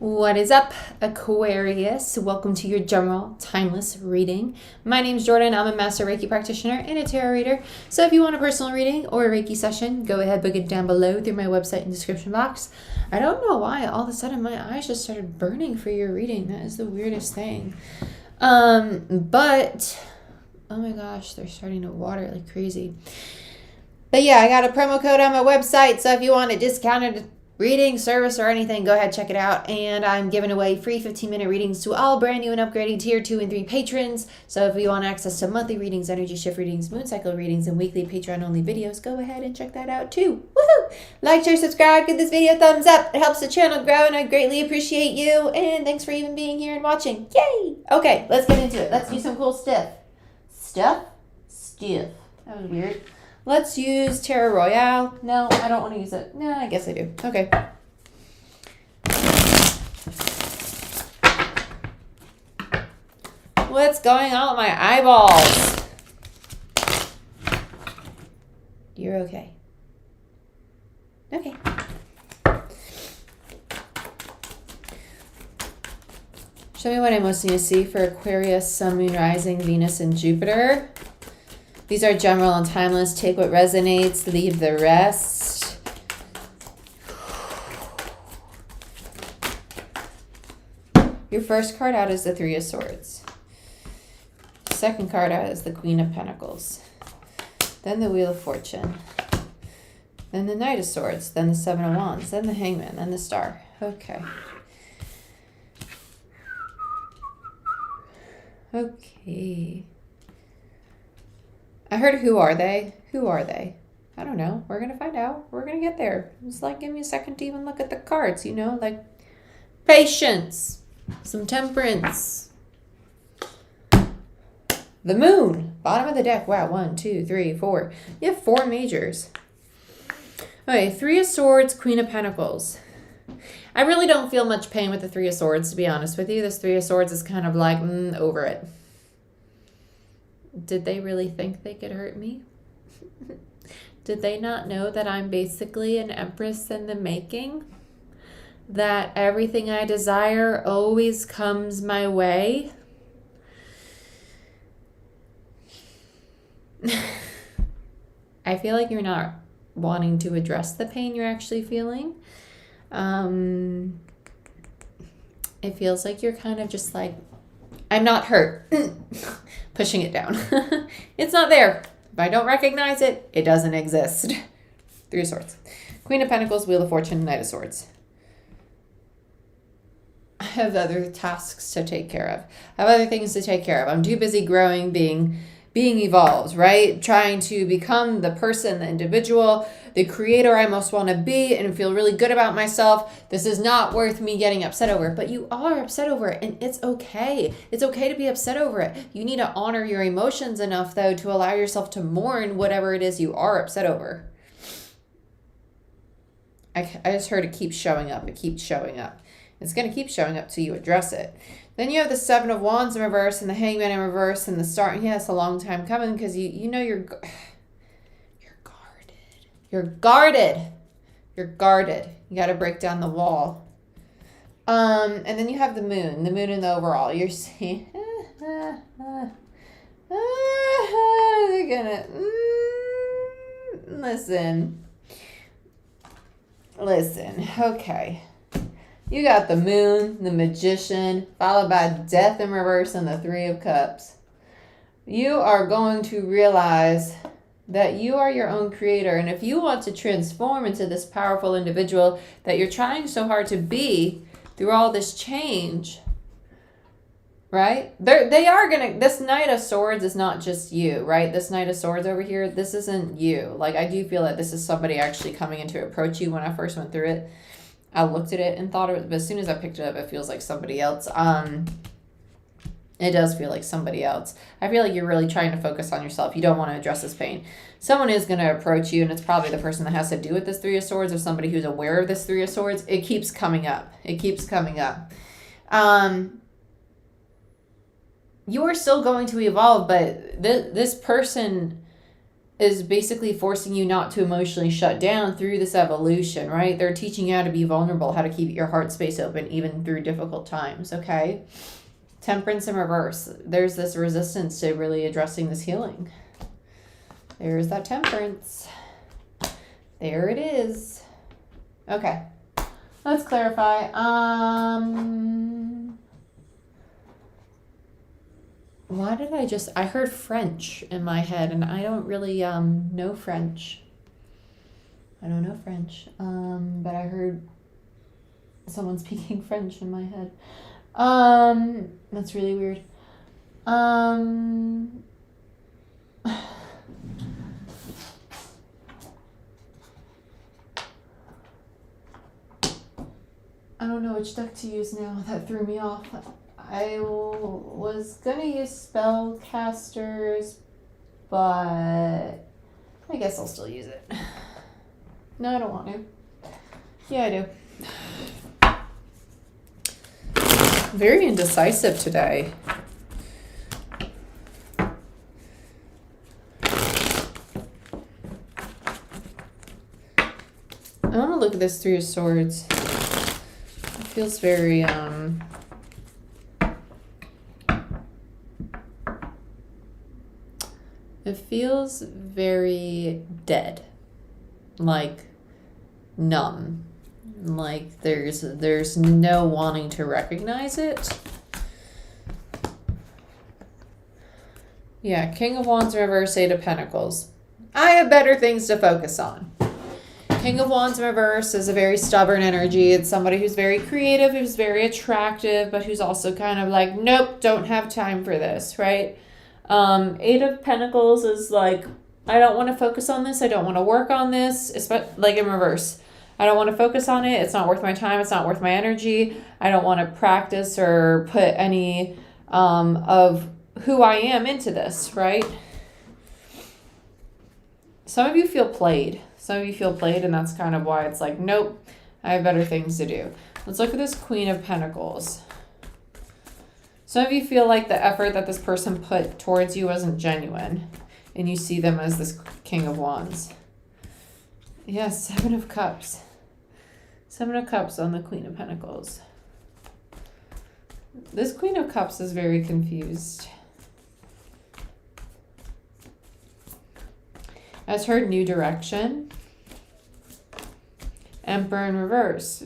What is up, Aquarius? Welcome to your general timeless reading. My name is Jordyn. I'm a master Reiki practitioner and a tarot reader. So if you want a personal reading or a Reiki session, go ahead, book it down below through my website and description box. I don't know why all of a sudden my eyes just started burning for your reading. That is the weirdest thing. But oh my gosh, they're starting to water like crazy. But yeah, I got a promo code on my website, so if you want a discounted reading, service, or anything, go ahead, check it out. And I'm giving away free 15-minute readings to all brand new and upgrading tier 2 and 3 patrons. So if you want access to monthly readings, energy shift readings, moon cycle readings, and weekly Patreon only videos, go ahead and check that out too. Woohoo! Like, share, subscribe, give this video a thumbs up. It helps the channel grow and I greatly appreciate you. And thanks for even being here and watching. Yay! Okay, let's get into it. Let's do some cool stuff. Stuff? Stiff. That was weird. Let's use Tarot Royale. No, I don't want to use it. No, I guess I do. Okay. What's going on with my eyeballs? You're okay. Okay. Show me what I most need to see for Aquarius, Sun, Moon, Rising, Venus, and Jupiter. These are general and timeless. Take what resonates, leave the rest. Your first card out is the Three of Swords. Second card out is the Queen of Pentacles. Then the Wheel of Fortune. Then the Knight of Swords. Then the Seven of Wands. Then the Hangman. Then the Star. Okay. Okay. I heard who are they? Who are they? I don't know. We're going to find out. We're going to get there. It's like, give me a second to even look at the cards, you know? Like, patience. Some temperance. The moon. Bottom of the deck. Wow. 1, 2, 3, 4. You have 4 majors. Okay. Three of Swords, Queen of Pentacles. I really don't feel much pain with the Three of Swords, to be honest with you. This Three of Swords is kind of like, over it. Did they really think they could hurt me? Did they not know that I'm basically an empress in the making? That everything I desire always comes my way? I feel like you're not wanting to address the pain you're actually feeling. It feels like you're kind of just like, I'm not hurt. Pushing it down. It's not there. If I don't recognize it, it doesn't exist. Three of Swords. Queen of Pentacles, Wheel of Fortune, Knight of Swords. I have other tasks to take care of. I have other things to take care of. I'm too busy growing, being evolved, right? Trying to become the person, the individual, the creator I most want to be and feel really good about myself. This is not worth me getting upset over, but you are upset over it and it's okay. It's okay to be upset over it. You need to honor your emotions enough though to allow yourself to mourn whatever it is you are upset over. I just heard it keeps showing up. It keeps showing up. It's going to keep showing up till you address it. Then you have the Seven of Wands in reverse and the Hangman in reverse and the Star. Yeah, it's a long time coming because you know you're guarded. You're guarded. You're guarded. You got to break down the wall. And then you have the moon in the overall. You're seeing, they're gonna, listen. Okay. You got the moon, the magician, followed by death in reverse and the Three of Cups. You are going to realize that you are your own creator. And if you want to transform into this powerful individual that you're trying so hard to be through all this change, right? They are going to, this Knight of Swords is not just you, right? This Knight of Swords over here, this isn't you. Like, I do feel that this is somebody actually coming in to approach you. When I first went through it, I looked at it and thought of it, but as soon as I picked it up, it feels like somebody else. It does feel like somebody else. I feel like you're really trying to focus on yourself. You don't want to address this pain. Someone is going to approach you, and it's probably the person that has to do with this Three of Swords or somebody who's aware of this Three of Swords. It keeps coming up. It keeps coming up. You are still going to evolve, but this person is basically forcing you not to emotionally shut down through this evolution, right? They're teaching you how to be vulnerable, how to keep your heart space open even through difficult times, okay? Temperance in reverse. There's this resistance to really addressing this healing. There's that temperance. There it is. Okay. Let's clarify. Why did I heard French in my head, and I don't really know French. I don't know French. But I heard someone speaking French in my head. That's really weird. I don't know which deck to use now. That threw me off. I was gonna use spellcasters, but I guess I'll still use it. No, I don't want to. Yeah, I do. Very indecisive today. I want to look at this Three of Swords. It feels very, it feels very dead, like numb, like there's no wanting to recognize it. Yeah, King of Wands reverse, Eight of Pentacles. I have better things to focus on. King of Wands in reverse is a very stubborn energy. It's somebody who's very creative, who's very attractive, but who's also kind of like, nope, don't have time for this, right? Eight of Pentacles is like, I don't want to focus on this. I don't want to work on this, like in reverse. I don't want to focus on it. It's not worth my time. It's not worth my energy. I don't want to practice or put any of who I am into this, right? Some of you feel played. Some of you feel played, and that's kind of why it's like, nope, I have better things to do. Let's look at this Queen of Pentacles. Some of you feel like the effort that this person put towards you wasn't genuine, and you see them as this King of Wands. Yes, Seven of Cups. Seven of Cups on the Queen of Pentacles. This Queen of Cups is very confused. Has heard new direction. Emperor in reverse.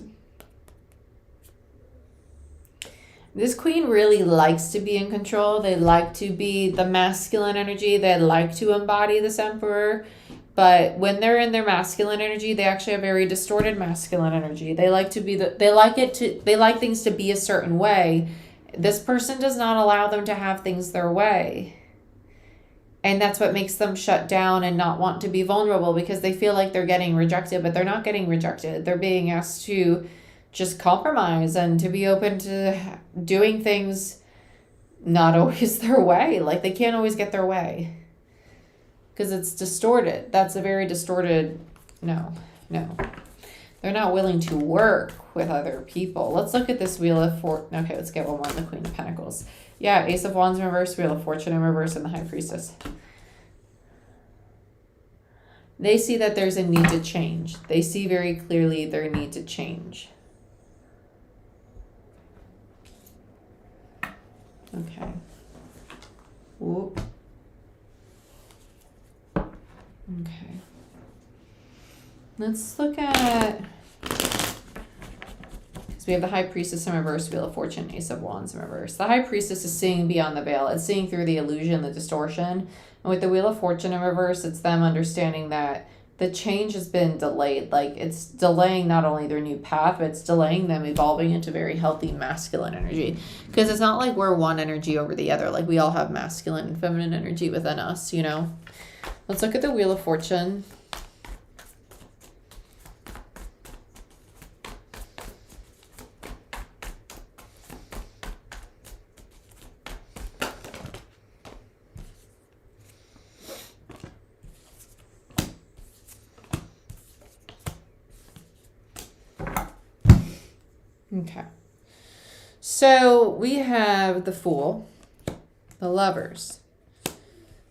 This queen really likes to be in control. They like to be the masculine energy. They like to embody this emperor. But when they're in their masculine energy, they actually have very distorted masculine energy. They like to be they like things to be a certain way. This person does not allow them to have things their way. And that's what makes them shut down and not want to be vulnerable, because they feel like they're getting rejected, but they're not getting rejected. They're being asked to just compromise and to be open to doing things not always their way. Like, they can't always get their way because it's distorted. That's a very distorted, no. They're not willing to work with other people. Let's look at this Wheel of Fortune. Okay, let's get one more on the Queen of Pentacles. Yeah, Ace of Wands in reverse, Wheel of Fortune in reverse, and the High Priestess. They see that there's a need to change. They see very clearly their need to change. Okay. Whoop. Okay. Let's look at... So we have the High Priestess in reverse, Wheel of Fortune, Ace of Wands in reverse. The High Priestess is seeing beyond the veil. It's seeing through the illusion, the distortion. And with the Wheel of Fortune in reverse, it's them understanding that the change has been delayed. Like, it's delaying not only their new path, but it's delaying them evolving into very healthy masculine energy. Because it's not like we're one energy over the other. Like, we all have masculine and feminine energy within us, you know? Let's look at the Wheel of Fortune. Okay, so we have the Fool, the Lovers,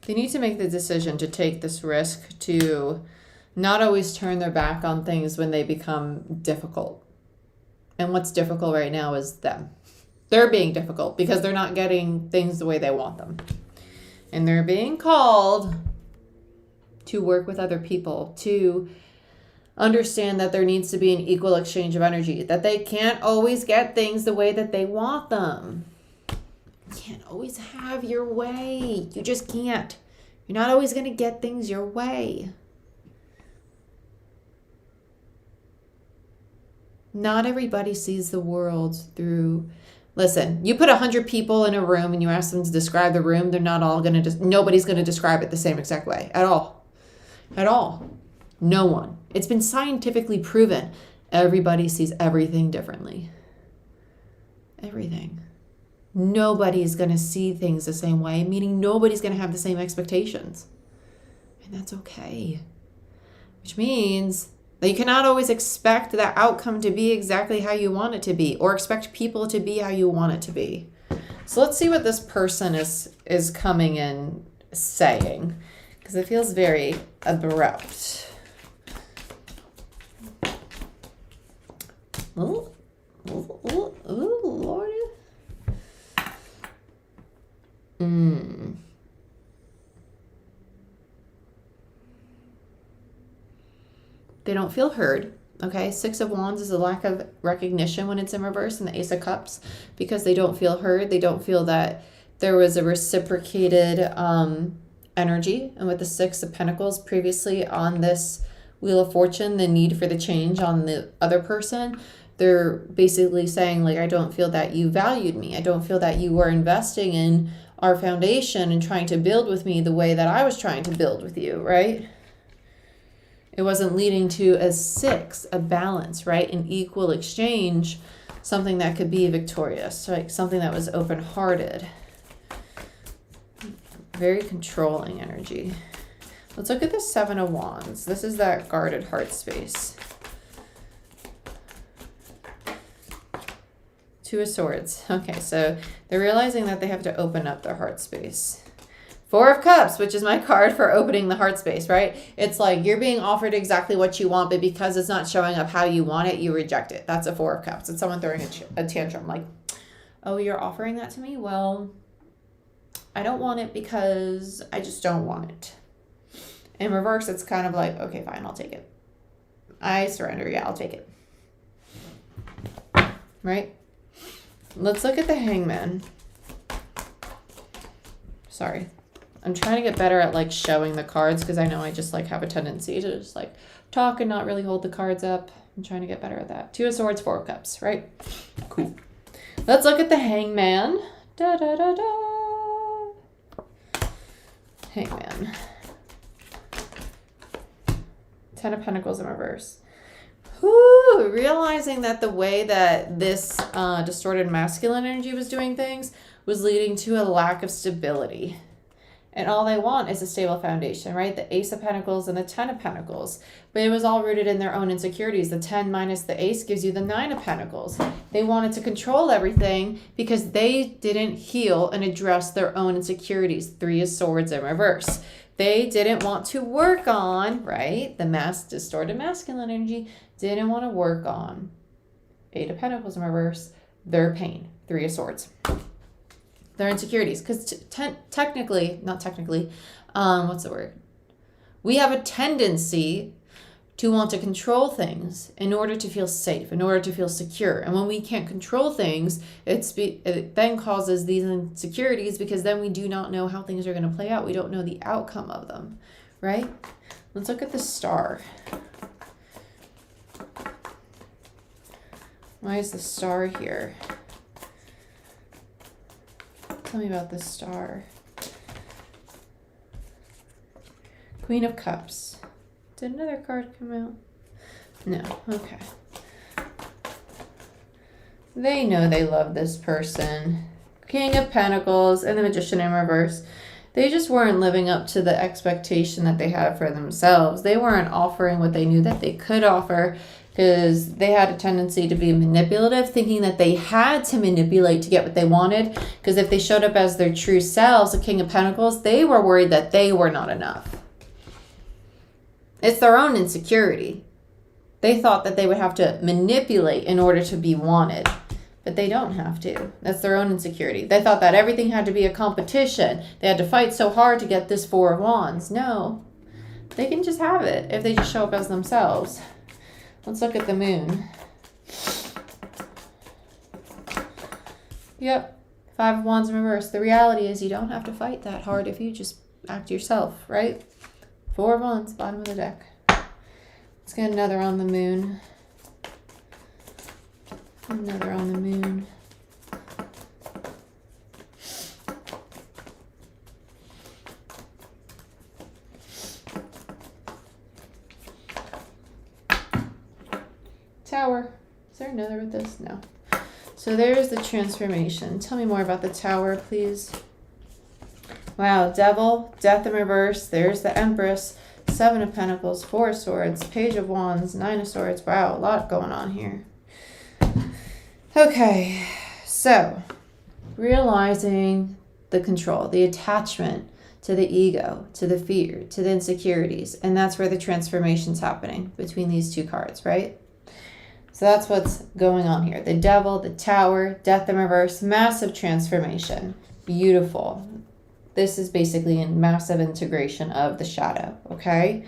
They need to make the decision to take this risk to not always turn their back on things when they become difficult. And what's difficult right now is them. They're being difficult because they're not getting things the way they want them. And they're being called to work with other people, to understand that there needs to be an equal exchange of energy, that they can't always get things the way that they want them. You can't always have your way. You just can't. You're not always going to get things your way. Not everybody sees the world through... Listen, you put 100 people in a room and you ask them to describe the room, they're not all going to... Nobody's going to describe it the same exact way. At all. At all. No one. It's been scientifically proven. Everybody sees everything differently. Everything. Nobody's going to see things the same way, meaning nobody's going to have the same expectations. And that's okay. Which means that you cannot always expect that outcome to be exactly how you want it to be, or expect people to be how you want it to be. So let's see what this person is coming in saying, because it feels very abrupt. Ooh, Lord. They don't feel heard. Okay, 6 of Wands is a lack of recognition when it's in reverse, and the Ace of Cups, because they don't feel heard. They don't feel that there was a reciprocated energy. And with the 6 of Pentacles previously on this Wheel of Fortune, the need for the change on the other person, they're basically saying, like, I don't feel that you valued me. I don't feel that you were investing in our foundation and trying to build with me the way that I was trying to build with you, right? It wasn't leading to a 6, a balance, right? An equal exchange, something that could be victorious, like something that was open-hearted. Very controlling energy. Let's look at the 7 of Wands. This is that guarded heart space. 2 of Swords. Okay, so they're realizing that they have to open up their heart space. 4 of Cups, which is my card for opening the heart space, right? It's like you're being offered exactly what you want, but because it's not showing up how you want it, you reject it. That's a 4 of Cups. It's someone throwing a tantrum like, oh, you're offering that to me? Well, I don't want it because I just don't want it. In reverse, it's kind of like, okay, fine, I'll take it. I surrender. Yeah, I'll take it. Right? Let's look at the Hangman. Sorry. I'm trying to get better at like showing the cards because I know I just like have a tendency to just like talk and not really hold the cards up. I'm trying to get better at that. 2 of Swords, 4 of Cups, right? Cool. Let's look at the Hangman. Da da da da. Hangman. 10 of Pentacles in reverse. Whew, realizing that the way that this distorted masculine energy was doing things was leading to a lack of stability. And all they want is a stable foundation, right? The Ace of Pentacles and the 10 of Pentacles. But it was all rooted in their own insecurities. The 10 minus the Ace gives you the 9 of Pentacles. They wanted to control everything because they didn't heal and address their own insecurities. 3 of Swords in reverse. They didn't want to work on, right? The distorted masculine energy didn't want to work on 8 of Pentacles in reverse. Their pain. 3 of Swords. Their insecurities, because we have a tendency to want to control things in order to feel safe, in order to feel secure. And when we can't control things, it then causes these insecurities because then we do not know how things are going to play out. We don't know the outcome of them, right? Let's look at the Star. Why is the Star here? Tell me about this Star. Queen of Cups. Did another card come out? No. Okay. They know they love this person. King of Pentacles and the Magician in reverse. They just weren't living up to the expectation that they had for themselves. They weren't offering what they knew that they could offer. because they had a tendency to be manipulative, thinking that they had to manipulate to get what they wanted. Because if they showed up as their true selves, the King of Pentacles, they were worried that they were not enough. It's their own insecurity. They thought that they would have to manipulate in order to be wanted, but they don't have to. That's their own insecurity. They thought that everything had to be a competition. They had to fight so hard to get this Four of Wands. No, they can just have it if they just show up as themselves. Let's look at the Moon. Yep, Five of Wands in reverse. The reality is you don't have to fight that hard if you just act yourself, right? Four of Wands, bottom of the deck. Let's get another on the Moon. Another on the Moon. Tower. Is there another with this? No. So there's the transformation. Tell me more about the Tower, please. Wow, Devil, Death in reverse. There's the Empress. Seven of Pentacles, Four of Swords, Page of Wands, Nine of Swords. Wow, a lot going on here. Okay, so realizing the control, the attachment to the ego, to the fear, to the insecurities. And that's where the transformation's happening between these two cards, right? So that's what's going on here. The Devil, the Tower, Death in reverse, massive transformation. Beautiful. This is basically a massive integration of the shadow, okay?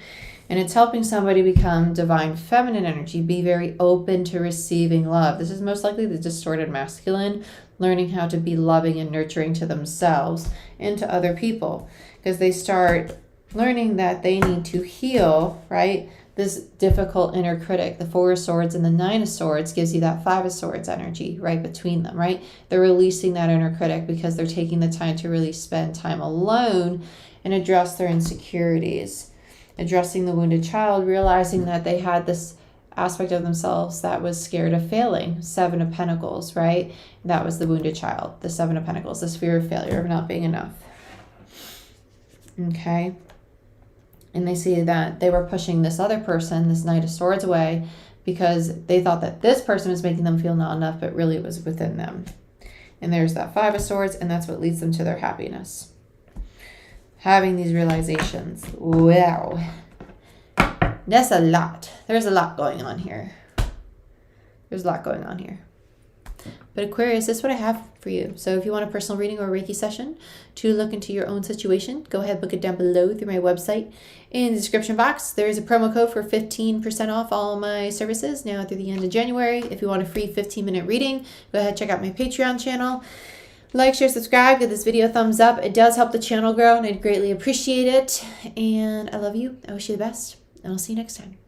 And it's helping somebody become divine feminine energy, be very open to receiving love. This is most likely the distorted masculine, learning how to be loving and nurturing to themselves and to other people. Because they start learning that they need to heal, right? This difficult inner critic. The Four of Swords and the Nine of Swords gives you that Five of Swords energy right between them, right? They're releasing that inner critic because they're taking the time to really spend time alone and address their insecurities. Addressing the wounded child, realizing that they had this aspect of themselves that was scared of failing. Seven of Pentacles, right? That was the wounded child. The Seven of Pentacles, this fear of failure, of not being enough. Okay. And they see that they were pushing this other person, this Knight of Swords, away because they thought that this person was making them feel not enough, but really it was within them. And there's that Five of Swords, and that's what leads them to their happiness. Having these realizations. Wow. That's a lot. There's a lot going on here. There's a lot going on here. But Aquarius, this is what I have for you. So if you want a personal reading or a Reiki session to look into your own situation, go ahead, book it down below through my website. In the description box, there is a promo code for 15% off all my services now through the end of January. If you want a free 15-minute reading, go ahead, check out my Patreon channel. Like, share, subscribe, give this video a thumbs up. It does help the channel grow, and I'd greatly appreciate it. And I love you. I wish you the best, and I'll see you next time.